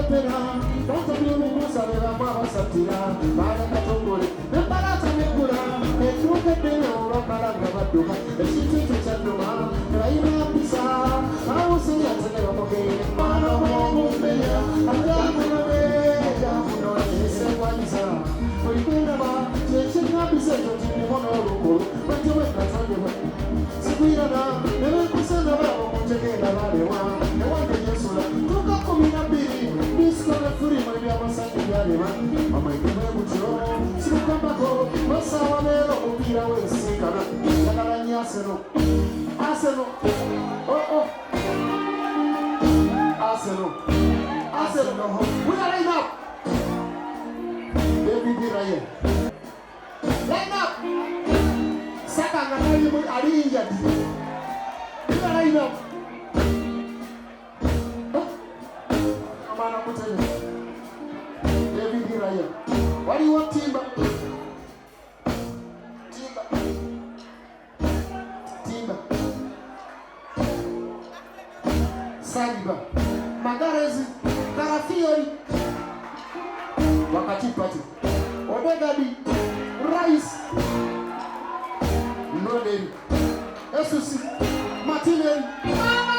pena Don't be musa de la mama satira Para katongole Nembarata nekura Etuke pena ura para gabaduka Eshitu tuchanduma Raina pisa Ausi yatenera moke Mano mungu mbea Ajamu Oikwendaba, kyekirina biseeto kirimu n'olukulu bajjewe katondebwa sikwirana ne bekusana baabo mutegeera balewa ewange gyensula tuka 12 disiko ne firimu ebyamasanyu byalema amaike bwe butyo sirukambako basaawa leero omupiira w'ensinkana njagala nnyo Arsenal we are line up David Ryan. Line up. Saka ngakali ari injured. Line up. Amana kutele. David Ryan. What do you want, Timber? Saliba. Magarezi. Karafiori. Wakati pati Odegadi Rice Noderi Esusi Martinelli Mama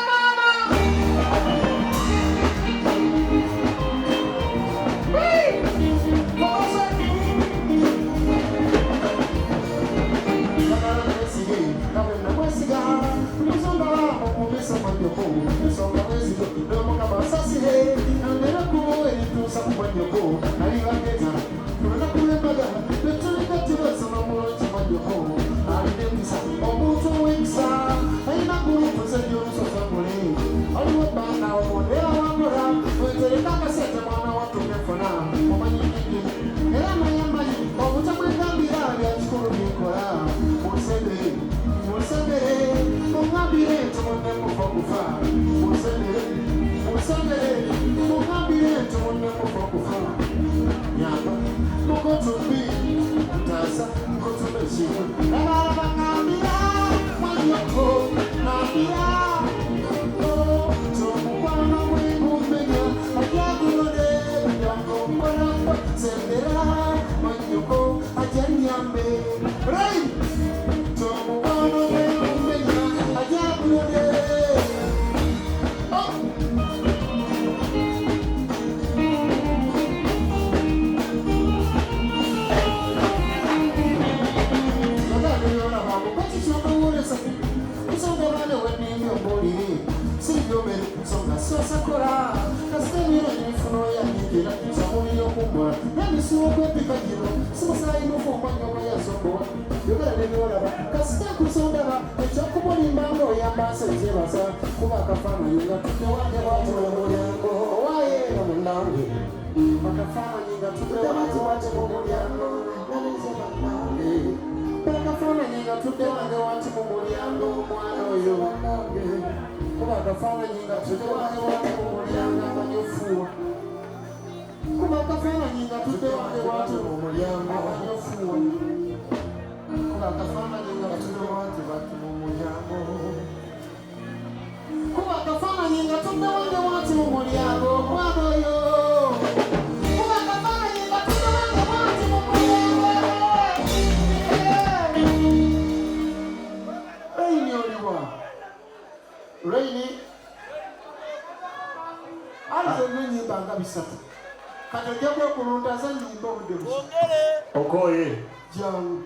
Okoye. John.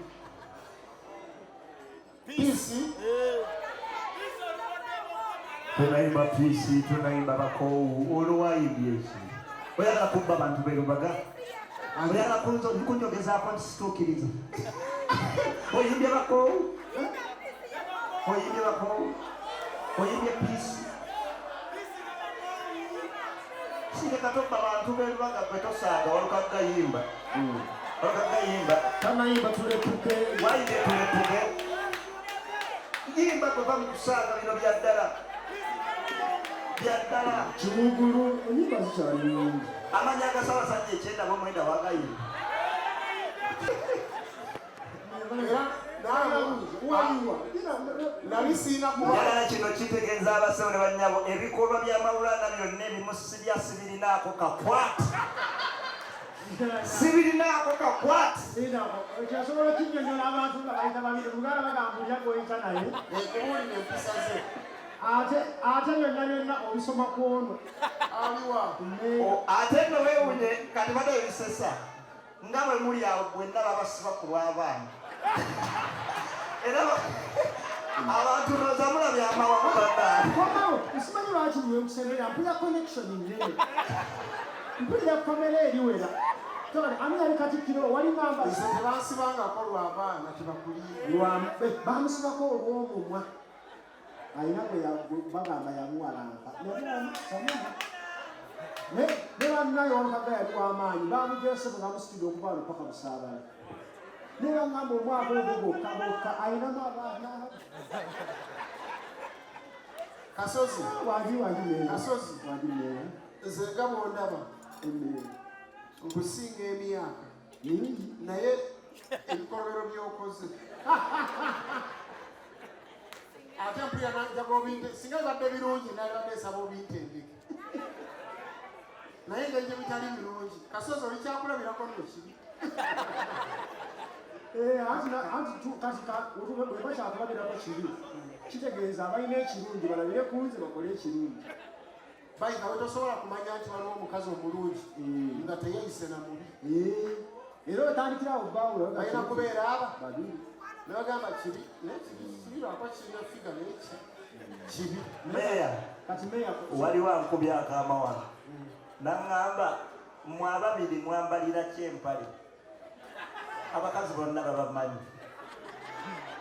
Peace. Tunaimba peace, tunaimba bakou. Oluwaibye. Oyagala kubba bantu berubaga. Oyagala kunjogeza apa nsitukiriza. Oyimbye bakou. Oyimbye bakou. Oyimbye peace. Sine katoppa bantu berubaga kwetosaaga walukagayimba. Walukagayimba. Tanayimba tulepuke. Waide tulepuke. Yimba kuva mu kusaaga bino byaddala. Byaddala. Kibugulu onyimba zikyali. Amanya agasabasajja 9 mu mwenda wagayimba. Njagala kino kitegeeza abasawo ne bannyabo ebikolwa by'amawulana byonna ebimu sibirinaako kakwata. Sibirinaako kakwata. Kyasobola kinnyonnyola abantu nga bayita babiri Luganda bagamba olya goyita naye ekuwulira empisa ze ate byonna obisoma ku ono aliwa ate nno weewunye kati bade ebisesa nga bwe muli awo bwenna babasiba ku lw'abaana era abantu noza mulabya amawamu bannaabo simanyi lwaki niwemusemera mpulira connection nnene mpulira kamera eriwera ani yali katikkiro wali ngamba tebansibangako lw'abaana tebakuliye bamusibako olw'omumwa alina bagamba yamuwalampa ne bannayo wamukagga yali w'amaanyi bamugese bwe bamusitudde okubaala paka busaabala ne bangamba omwaka ogwo bokka alinamu abaana kasozi kasozi nze nga bwondaba nkusinga emyaka naye ebikolobero by'okoze ate mpulira nanjaga obinte singa bibadde birungi nalibadde esaba obintendeke naye ngenje bitali birungi kasozi olikyakulabirako nno kibi webakyakulabirako kibi kitegeeza abalina ekirungi balabire ku nze bakole ekirungi bayina we tosobola kumanya nti waliwo omukazi omulungi nga teyeyise na mubi era otandikirawo bawula balina kubeera aba babiri nebagamba kibi naye kibi lwakwa kirina figa naye kibi meya kati meya waliwo ankubyako amawano naŋŋamba mwababiri mwambalira kyempale abakazi bonna babamanyi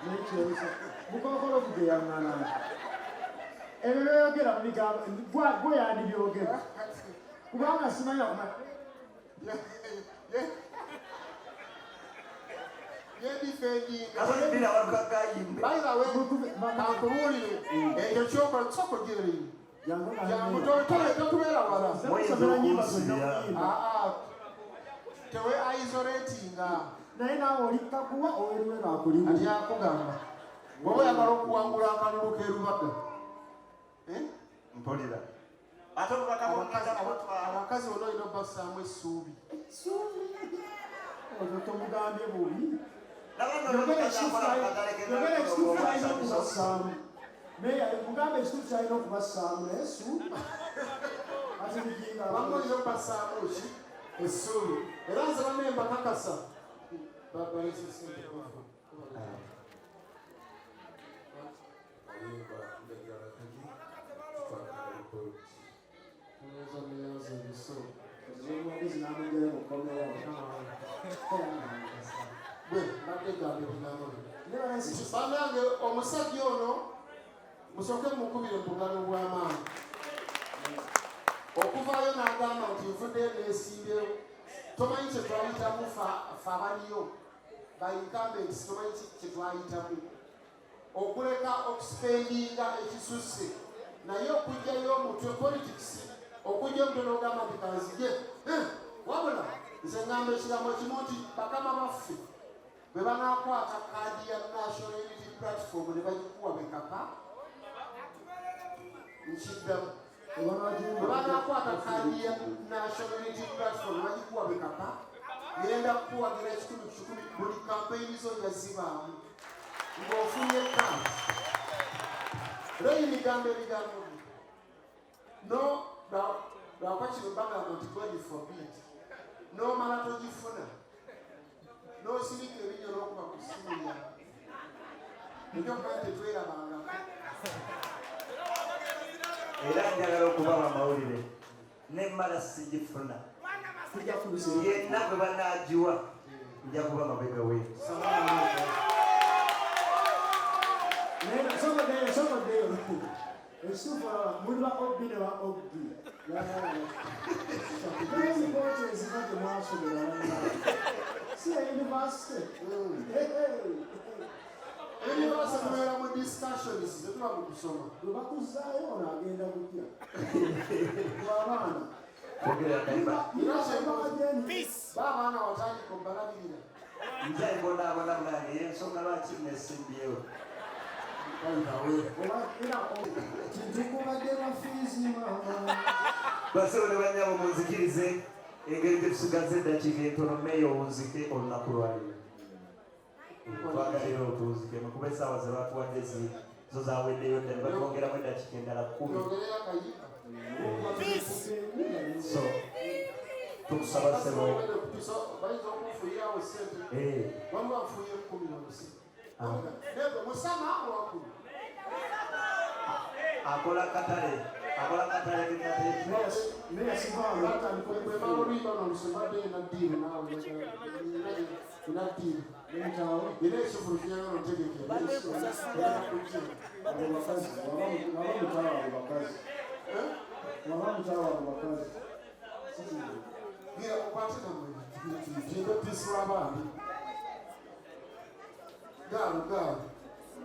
nekyesa bukookolo kugeyaŋŋana ebyo byeyogera mu bigambo gwe yandibyogera kubanga simanya kankubuulire ekyo kyokola kisokogere totubeera wala tewe aisoratinga naye naawe olikakuwa oweruwe bakulimu ati akugamba bwoba oyagala okuwangula akalulu kerubaga mpulira abakazi ono olina obbasaamu essuubi ozo tomugambye bubi yogera ekituufu alina okubasaamu meya mugamba ekituufu kyalina okubasaamu naye essuubi ati biginga bamwe olina obbasaamu ki essuubi era nze bamwe mbakakasa banange omusajja ono musooke mukubire mbugano bw'amaanyi okuvaayo n'agamba nti nvuddeyo neesimbyewo tomanyi kyetwayitamu fe abaliyo baincumbents tomanyi kyetwayitamu okuleka okusipendinga ekisusse naye okugjayo omutwe politics okujja omutwe n'ogamba nti kanzige wabula nze ngamba ekigambo kimu nti bakama baffe bwe banaakwata kaadi ya National Unity Platform ne bagikuwa bekapa nkiddamu bwe banaakwata kaadi ya National Unity Platform ne bagikuwa bekapa ngenda kukuwagira 1,000 buli kampeyini zo yazibaamu ng'ofunye kaadi reyinigambo ebigambo no lwakwa kino bagamba nti God forbid n'omala togifuna n'osirika ebinyo n'okuba ku ssimu ya ekyo kuba tetwerabangako era njagala okubaba amawulire nemmala sigifuna yenna bwe banaagiwa nja kuba mabega we muli ba obbi ne ba obbi ezibadde mwasomera si ya university tubeera mu discussions tetuba mu kusoma bwe bakuzaayo ono agenda kutya abaana baabaana watandika obalabirira njaibonabona mulange yensonga lwaki nesimbyewo Basebo ne bannyabo munzikirize engeri gye tusigaze eddakiika entono mmeeyo onzike olunaku lwaliro twagalira otuuzikemu kuba essaawa ze batuwadde zo zaweddeyo ddala ne batwongeramu eddakiika endala 10 so tukusaba ssebo akola katale God.